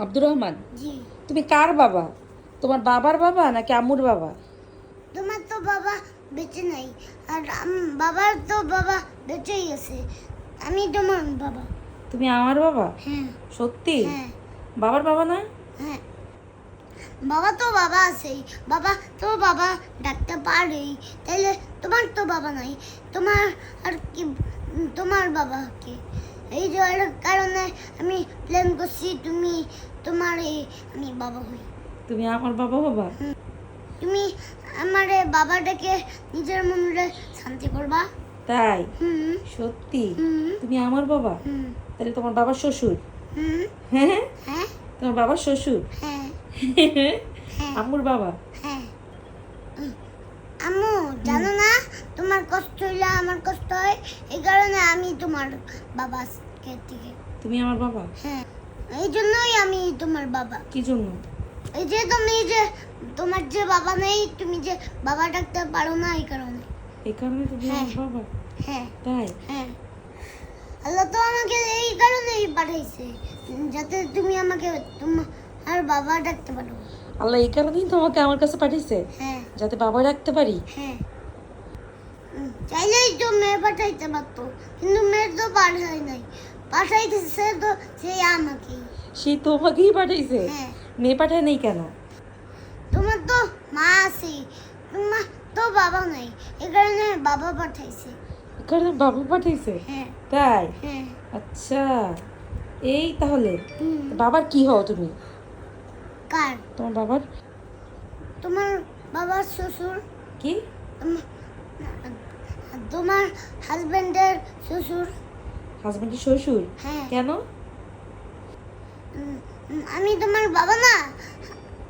আব্দুর রহমান, জি। তুমি কার বাবা? তোমার বাবার বাবা নাকি আম্মুর বাবা? তোমার তো বাবা বেঁচে নাই, আর বাবার তো বাবা বেঁচেই আছে। আমি তোমার বাবা। তুমি আমার বাবা? হ্যাঁ। সত্যি? হ্যাঁ। বাবার বাবা না? হ্যাঁ, বাবা তো বাবা আছেই। বাবা তো বাবা ডাকতে পারেই, তাইলে তোমার তো বাবা নাই। তোমার আর কি, তোমার বাবা কে? এই যে এর কারণে আমি প্ল্যান করছি তুমি তোমার আমি বাবা হই। তুমি আমার বাবা বাবা? তুমি আমারে বাবা ডেকে নিজের মনে শান্তি করবা। তাই? হুম। সত্যি? হুম। তুমি আমার বাবা? হুম। তাহলে তোমার বাবার শ্বশুর? হুম। হ্যাঁ, হ্যাঁ। তোমার বাবার শ্বশুর? হ্যাঁ। হ্যাঁ। আম্মুর বাবা? হ্যাঁ। আম্মু জানো না, তোমার কষ্ট হইলে আমার কষ্ট হয়, এই কারণে আমি তোমার বাবা থেকে। তুমি আমার বাবা? হ্যাঁ, এই জন্যই আমি তোমার বাবা। কি জন্য? এই যে তুমি যে তোমার যে বাবা নেই, তুমি যে বাবা ডাকতে পারো না, এই কারণে। এই কারণে তুমি হ্যাঁ। আমার বাবা? হ্যাঁ। তাই? হ্যাঁ, আল্লাহ তো আমাকে এই কারণেই পাঠাইছে, যাতে তুমি আমাকে তোমার বাবা ডাকতে পারো। আল্লাহ এই কারণেই তোমাকে আমার কাছে পাঠিয়েছে, হ্যাঁ। যাতে বাবা রাখতে পারি। হ্যাঁ। চাইলেই তো মেয়ে পাঠাইতে পারতো, কিন্তু মেয়ের তো পাঠাই নাই। পাঠাইতেছে তো সেই আমাকেই। সে তোমাকেই পাঠাইছে? হ্যাঁ। মেয়ে পাঠায় নেই কেন? তোমার তো মা আছে, তোমার তো বাবা নাই, এই কারণে বাবা পাঠাইছে। এই কারণে বাবা পাঠাইছে? হ্যাঁ। তাই? হ্যাঁ। আচ্ছা, এই তাহলে হুম। বাবার কি হও তুমি? কার? তোমার বাবার তোমার বাবার শ্বশুর। কি? তোমার- তোমার হাজবেন্ডের শ্বশুর। হাজবেন্ডের শ্বশুর? হ্যাঁ। কেন? আমি তোমার বাবা না,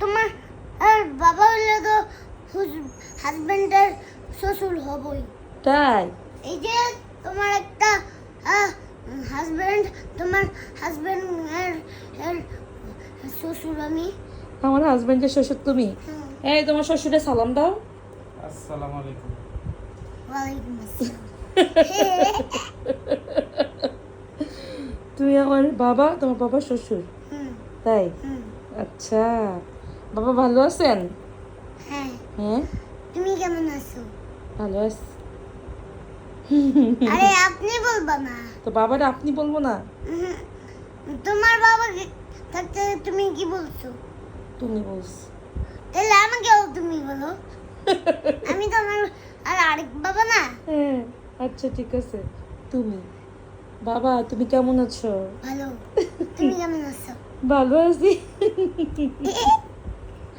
তোমার আর বাবা হলে তো হাজবেন্ডের শ্বশুর হবই। তাই? এই যে তোমার একটা হাজবেন্ড, তোমার হাজবেন্ড এর শ্বশুর আমি। আমার হাজবেন্ডের শ্বশুর তুমি? হুম। এই তোমার শ্বশুরে সালাম দাও। আসসালামু আলাইকুম। ওয়ালাইকুম আসসালাম। তুমি আমার বাবা, তোমার বাবার শ্বশুর? হুম। তাই? হুম। আচ্ছা, বাবা ভালো আছেন? হ্যাঁ। হ্যাঁ, তুমি কেমন আছো? ভালো আছি। আরে আপনি বলবা না। তো বাবারা আপনি বলবো না? উহুম। তোমার বাবা থাকতে তুমি কি বলছো? তুমি বলছ। তাহলে আমাকেও তুমি বলো। আমি তো আমার আর আরেক বাবা না। হ্যাঁ, আচ্ছা ঠিক আছে। তুমি বাবা, তুমি কেমন আছো? ভালো। তুমি কেমন আছো? ভালো আছি।